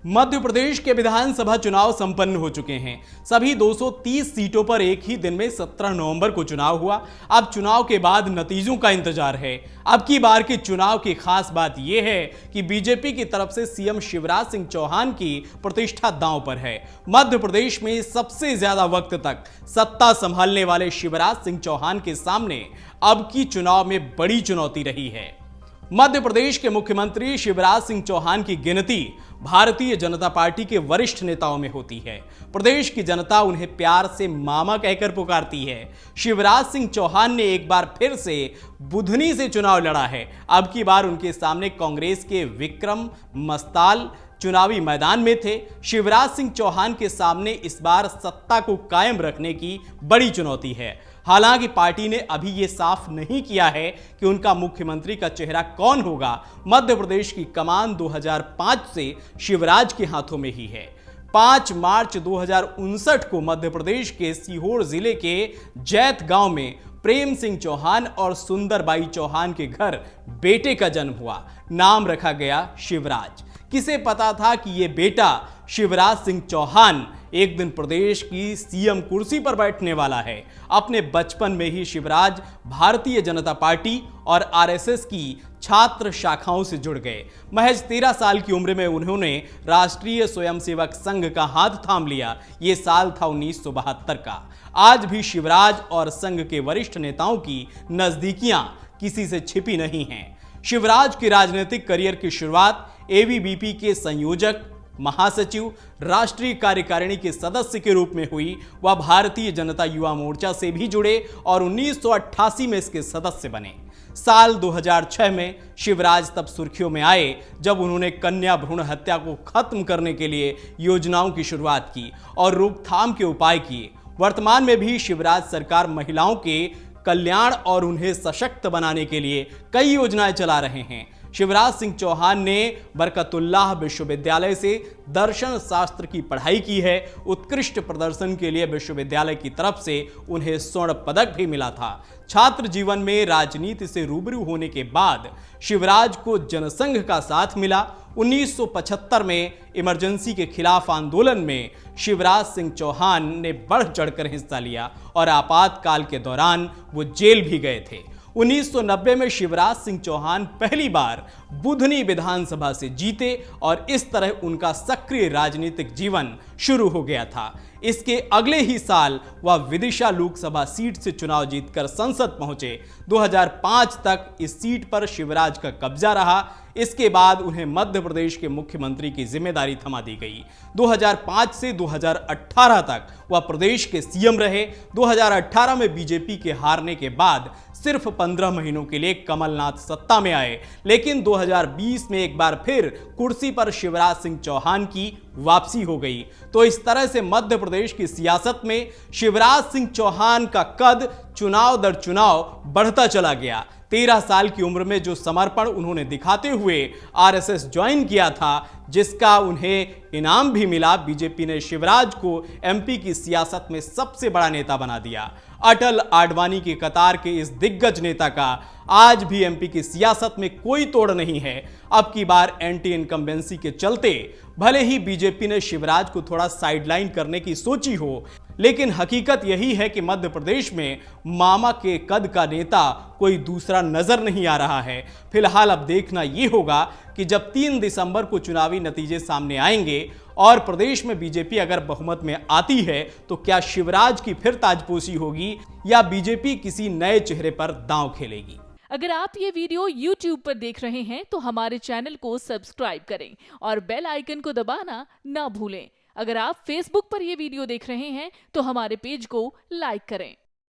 मध्य प्रदेश के विधानसभा चुनाव संपन्न हो चुके हैं। सभी 230 सीटों पर एक ही दिन में 17 नवंबर को चुनाव हुआ। अब चुनाव के बाद नतीजों का इंतजार है। अब की बार के चुनाव की खास बात यह है कि बीजेपी की तरफ से सीएम शिवराज सिंह चौहान की प्रतिष्ठा दांव पर है। मध्य प्रदेश में सबसे ज्यादा वक्त तक सत्ता संभालने वाले शिवराज सिंह चौहान के सामने अब की चुनाव में बड़ी चुनौती रही है। मध्य प्रदेश के मुख्यमंत्री शिवराज सिंह चौहान की गिनती भारतीय जनता पार्टी के वरिष्ठ नेताओं में होती है। प्रदेश की जनता उन्हें प्यार से मामा कहकर पुकारती है। शिवराज सिंह चौहान ने एक बार फिर से बुधनी से चुनाव लड़ा है। अब की बार उनके सामने कांग्रेस के विक्रम मस्ताल चुनावी मैदान में थे। शिवराज सिंह चौहान के सामने इस बार सत्ता को कायम रखने की बड़ी चुनौती है। हालांकि पार्टी ने अभी यह साफ नहीं किया है कि उनका मुख्यमंत्री का चेहरा कौन होगा। मध्य प्रदेश की कमान 2005 से शिवराज के हाथों में ही है। 5 मार्च 2059 को मध्य प्रदेश के सीहोर जिले के जैत गांव में प्रेम सिंह चौहान और सुंदरबाई चौहान के घर बेटे का जन्म हुआ। नाम रखा गया शिवराज। किसे पता था कि यह बेटा शिवराज सिंह चौहान एक दिन प्रदेश की सीएम कुर्सी पर बैठने वाला है। अपने बचपन में ही शिवराज भारतीय जनता पार्टी और आरएसएस की छात्र शाखाओं से जुड़ गए। महज 13 साल की उम्र में उन्होंने राष्ट्रीय स्वयंसेवक संघ का हाथ थाम लिया। ये साल था 1972 का। आज भी शिवराज और संघ के वरिष्ठ नेताओं की नजदीकियां किसी से छिपी नहीं हैं। शिवराज की राजनीतिक करियर की शुरुआत एबीवीपी के संयोजक, महासचिव, राष्ट्रीय कार्यकारिणी के सदस्य के रूप में हुई। वह भारतीय जनता युवा मोर्चा से भी जुड़े और 1988 में इसके सदस्य बने। साल 2006 में शिवराज तब सुर्खियों में आए जब उन्होंने कन्या भ्रूण हत्या को खत्म करने के लिए योजनाओं की शुरुआत की और रोकथाम के उपाय किए। वर्तमान में भी शिवराज सरकार महिलाओं के कल्याण और उन्हें सशक्त बनाने के लिए कई योजनाएं चला रहे हैं। शिवराज सिंह चौहान ने बरकतुल्लाह विश्वविद्यालय से दर्शन शास्त्र की पढ़ाई की है। उत्कृष्ट प्रदर्शन के लिए विश्वविद्यालय की तरफ से उन्हें स्वर्ण पदक भी मिला था। छात्र जीवन में राजनीति से रूबरू होने के बाद शिवराज को जनसंघ का साथ मिला। 1975 में इमरजेंसी के खिलाफ आंदोलन में शिवराज सिंह चौहान ने बढ़ चढ़कर हिस्सा लिया और आपातकाल के दौरान वो जेल भी गए थे। 1990 में शिवराज सिंह चौहान पहली बार बुधनी विधानसभा से जीते और इस तरह उनका सक्रिय राजनीतिक जीवन शुरू हो गया था। इसके अगले ही साल वह विदिशा लोकसभा सीट से चुनाव जीतकर संसद पहुंचे। 2005 तक इस सीट पर शिवराज का कब्जा रहा। इसके बाद उन्हें मध्य प्रदेश के मुख्यमंत्री की जिम्मेदारी थमा दी गई। 2005 से 2018 तक वह प्रदेश के सीएम रहे। 2018 में बीजेपी के हारने के बाद सिर्फ 15 महीनों के लिए कमलनाथ सत्ता में आए, लेकिन 2020 में एक बार फिर कुर्सी पर शिवराज सिंह चौहान की वापसी हो गई। तो इस तरह से मध्य प्रदेश की सियासत में शिवराज सिंह चौहान का कद चुनाव दर चुनाव बढ़ता चला गया। 13 साल की उम्र में जो समर्पण उन्होंने दिखाते हुए आरएसएस ज्वाइन किया था, जिसका उन्हें इनाम भी मिला, बीजेपी ने शिवराज को एमपी की सियासत में सबसे बड़ा नेता बना दिया। अटल आडवाणी की कतार के इस दिग्गज नेता का आज भी एमपी की सियासत में कोई तोड़ नहीं है। अब की बार एंटी इनकम्बेंसी के चलते भले ही बीजेपी ने शिवराज को थोड़ा साइडलाइन करने की सोची हो, लेकिन हकीकत यही है कि मध्य प्रदेश में मामा के कद का नेता कोई दूसरा नजर नहीं आ रहा है। फिलहाल अब देखना यह होगा कि जब 3 दिसंबर को चुनावी नतीजे सामने आएंगे और प्रदेश में बीजेपी अगर बहुमत में आती है तो क्या शिवराज की फिर ताजपोशी होगी या बीजेपी किसी नए चेहरे पर दांव खेलेगी। अगर आप ये वीडियो YouTube पर देख रहे हैं तो हमारे चैनल को सब्सक्राइब करें और बेल आइकन को दबाना ना भूलें। अगर आप Facebook पर ये वीडियो देख रहे हैं तो हमारे पेज को लाइक करें।